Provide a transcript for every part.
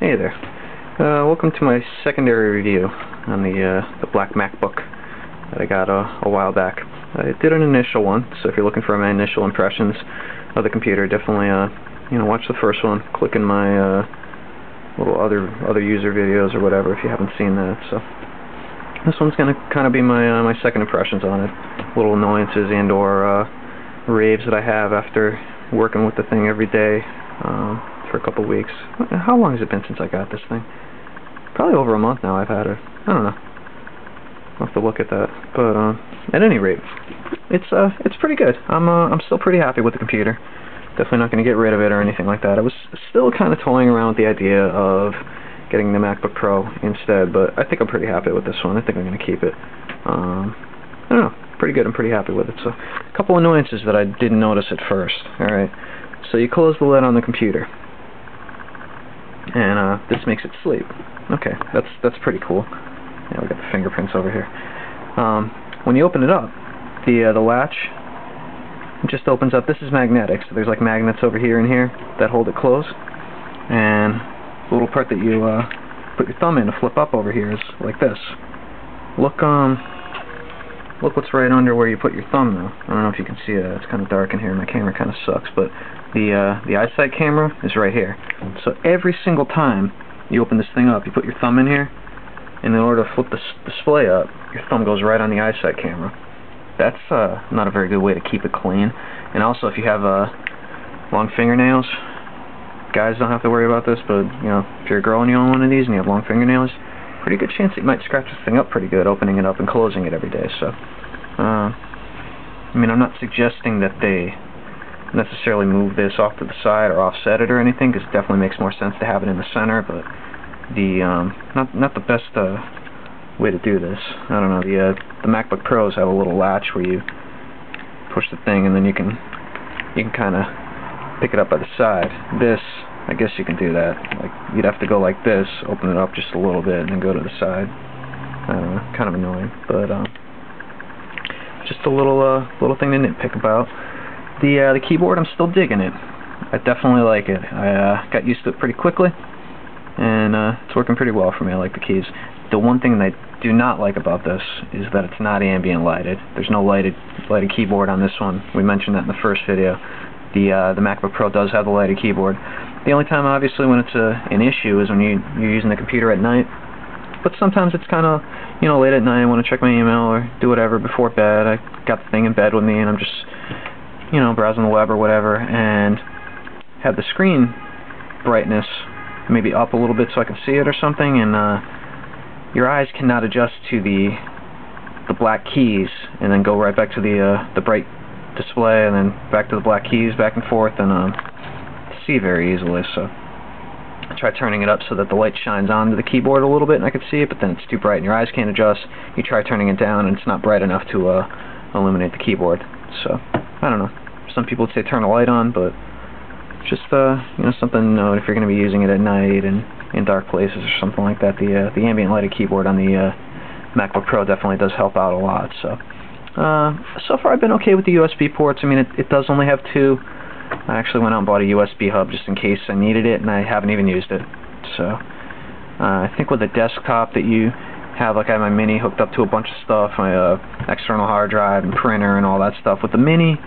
Hey there. Welcome to my secondary review on the black Macbook that I got a while back. I did an initial one, so if you're looking for my initial impressions of the computer, definitely watch the first one. Click in my little other user videos or whatever if you haven't seen that. So this one's gonna kind of be my second impressions on it. Little annoyances and or raves that I have after working with the thing every day. For a couple weeks. How long has it been since I got this thing? Probably over a month now I've had it. I don't know. I'll have to look at that. But at any rate, it's pretty good. I'm still pretty happy with the computer. Definitely not going to get rid of it or anything like that. I was still kind of toying around with the idea of getting the MacBook Pro instead, but I think I'm pretty happy with this one. I think I'm going to keep it. I don't know. Pretty good. I'm pretty happy with it. So, a couple annoyances that I didn't notice at first. Alright. So you close the lid on the computer, and this makes it sleep. Okay, that's pretty cool. Yeah, we got the fingerprints over here. When you open it up, the latch just opens up. This is magnetic, so there's like magnets over here and here that hold it closed, and the little part that you put your thumb in to flip up over here is like this. Look what's right under where you put your thumb now. I don't know if you can see that. It's kind of dark in here. My camera kind of sucks, but the eyesight camera is right here. So every single time you open this thing up, you put your thumb in here, and in order to flip the display up, your thumb goes right on the eyesight camera. That's not a very good way to keep it clean. And also, if you have long fingernails, guys don't have to worry about this, but if you're a girl and you own one of these and you have long fingernails, pretty good chance that you might scratch this thing up pretty good, opening it up and closing it every day. So, I mean, I'm not suggesting that they necessarily move this off to the side or offset it or anything, because it definitely makes more sense to have it in the center, but the not the best way to do this. I don't know. The MacBook Pros have a little latch where you push the thing and then you can kind of pick it up by the side. This, I guess you can do that. Like, you'd have to go like this, open it up just a little bit, and then go to the side. Kind of annoying, but just a little thing to nitpick about. The keyboard, I'm still digging it. I definitely like it. I got used to it pretty quickly, and it's working pretty well for me. I like the keys. The one thing that I do not like about this is that it's not ambient lighted. There's no lighted keyboard on this one. We mentioned that in the first video. The MacBook Pro does have the lighted keyboard. The only time, obviously, when it's an issue is when you're using the computer at night. But sometimes it's kind of, late at night, I want to check my email or do whatever before bed. I got the thing in bed with me, and I'm just, browsing the web or whatever, and have the screen brightness maybe up a little bit so I can see it or something, and your eyes cannot adjust to the black keys and then go right back to the bright display and then back to the black keys, back and forth, and see very easily. So I try turning it up so that the light shines onto the keyboard a little bit and I can see it, but then it's too bright and your eyes can't adjust. You try turning it down and it's not bright enough to illuminate the keyboard. So I don't know. Some people would say turn a light on, but just something to note if you're going to be using it at night and in dark places or something like that. The ambient lighted keyboard on the MacBook Pro definitely does help out a lot. So so far I've been okay with the USB ports. I mean, it does only have two. I actually went out and bought a USB hub just in case I needed it, and I haven't even used it. So I think with a desktop that you have, like I have my Mini hooked up to a bunch of stuff, my external hard drive and printer and all that stuff. With the Mini,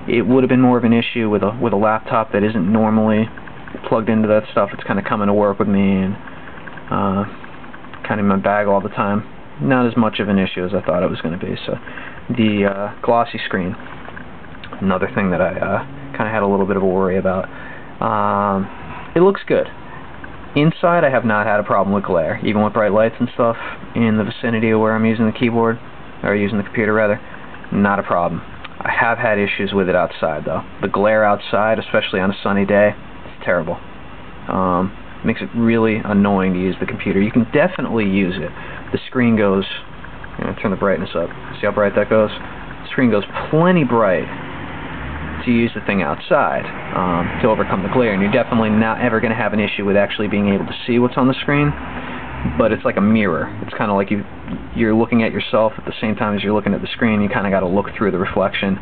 it would have been more of an issue with a laptop that isn't normally plugged into that stuff. It's kind of coming to work with me and kind of in my bag all the time. Not as much of an issue as I thought it was going to be. So the glossy screen, another thing that I kind of had a little bit of a worry about. It looks good. Inside, I have not had a problem with glare, even with bright lights and stuff in the vicinity of where I'm using the keyboard, or using the computer rather. Not a problem. I have had issues with it outside though. The glare outside, especially on a sunny day, it's terrible. Makes it really annoying to use the computer. You can definitely use it. The screen goes, turn the brightness up. See how bright that goes? The screen goes plenty bright to use the thing outside to overcome the glare, and you're definitely not ever going to have an issue with actually being able to see what's on the screen. But it's like a mirror. It's kind of like you're looking at yourself at the same time as you're looking at the screen. You kind of got to look through the reflection.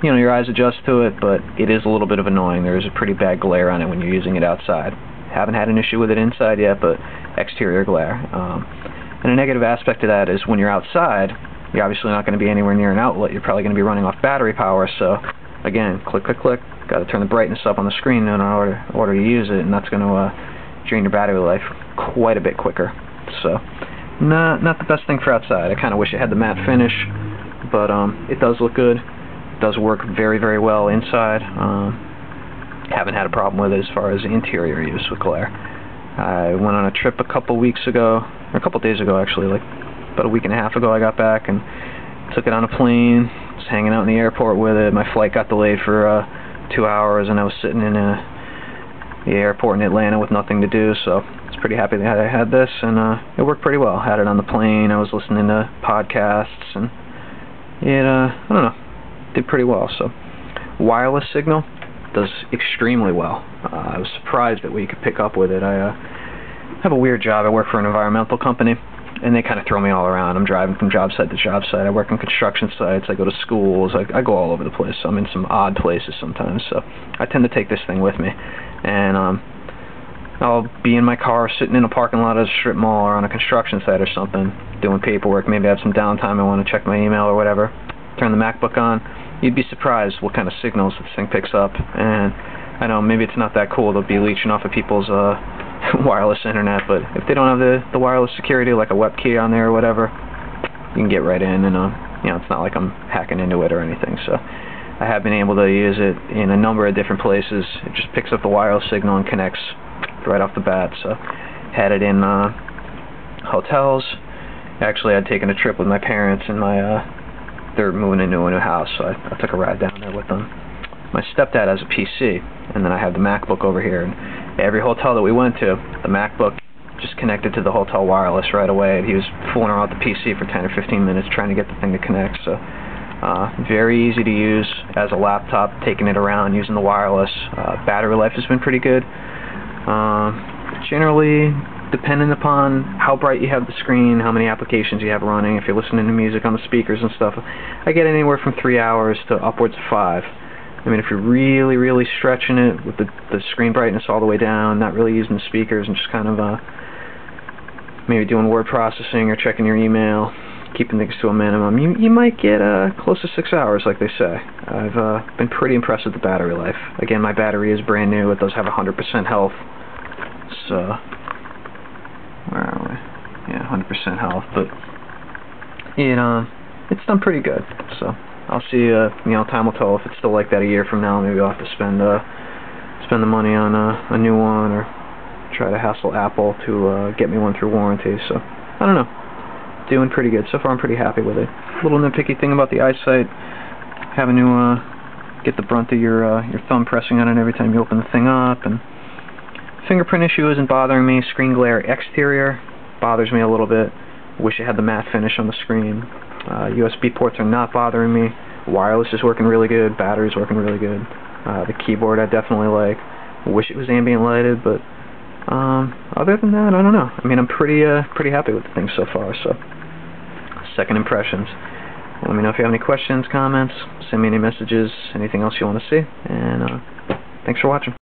Your eyes adjust to it, but it is a little bit of annoying. There is a pretty bad glare on it when you're using it outside. Haven't had an issue with it inside yet, but exterior glare. And a negative aspect of that is when you're outside, you're obviously not going to be anywhere near an outlet. You're probably going to be running off battery power, so again, click, click, click. Got to turn the brightness up on the screen in order to use it, and that's going to drain your battery life quite a bit quicker. So, not the best thing for outside. I kind of wish it had the matte finish, but it does look good. It does work very, very well inside. Haven't had a problem with it as far as interior use with glare. I went on a trip a couple days ago actually, like about a week and a half ago I got back and took it on a plane, was hanging out in the airport with it. My flight got delayed for 2 hours and I was sitting in the airport in Atlanta with nothing to do, so I was pretty happy that I had this, and it worked pretty well. Had it on the plane, I was listening to podcasts, and it, I don't know, did pretty well. So, wireless signal does extremely well. I was surprised at what you could pick up with it. I have a weird job. I work for an environmental company, and they kind of throw me all around. I'm driving from job site to job site. I work on construction sites. I go to schools. I go all over the place. So I'm in some odd places sometimes. So I tend to take this thing with me. And I'll be in my car sitting in a parking lot at a strip mall or on a construction site or something, doing paperwork. Maybe I have some downtime. I want to check my email or whatever. Turn the Macbook on. You'd be surprised what kind of signals this thing picks up. And I know maybe it's not that cool to be leeching off of people's wireless internet, but if they don't have the wireless security, like a WebKey on there or whatever, you can get right in, and you know, it's not like I'm hacking into it or anything. So I have been able to use it in a number of different places. It just picks up the wireless signal and connects right off the bat. So had it in hotels. Actually, I'd taken a trip with my parents, and they're moving into a new house, so I took a ride down there with them. My stepdad has a PC, and then I have the MacBook over here. And every hotel that we went to, the MacBook just connected to the hotel wireless right away. He was fooling around with the PC for 10 or 15 minutes trying to get the thing to connect. So very easy to use as a laptop, taking it around, using the wireless. Battery life has been pretty good. Generally, depending upon how bright you have the screen, how many applications you have running, if you're listening to music on the speakers and stuff, I get anywhere from 3 hours to upwards of 5. I mean, if you're really, really stretching it with the screen brightness all the way down, not really using the speakers, and just kind of maybe doing word processing or checking your email, keeping things to a minimum, you might get close to 6 hours, like they say. I've been pretty impressed with the battery life. Again, my battery is brand new. It does have 100% health. So, where are we? Yeah, 100% health, but it's done pretty good. So I'll see. You know, time will tell if it's still like that a year from now. Maybe I'll have to spend the money on a new one, or try to hassle Apple to get me one through warranty. So I don't know. Doing pretty good so far. I'm pretty happy with it. Little nitpicky thing about the eyesight, having to get the brunt of your thumb pressing on it every time you open the thing up, and fingerprint issue isn't bothering me. Screen glare exterior bothers me a little bit. Wish it had the matte finish on the screen. USB ports are not bothering me. Wireless is working really good. Battery's working really good. The keyboard I definitely like. Wish it was ambient lighted, but other than that, I don't know. I mean, I'm pretty happy with the thing so far. So, second impressions. Let me know if you have any questions, comments. Send me any messages, anything else you want to see. And thanks for watching.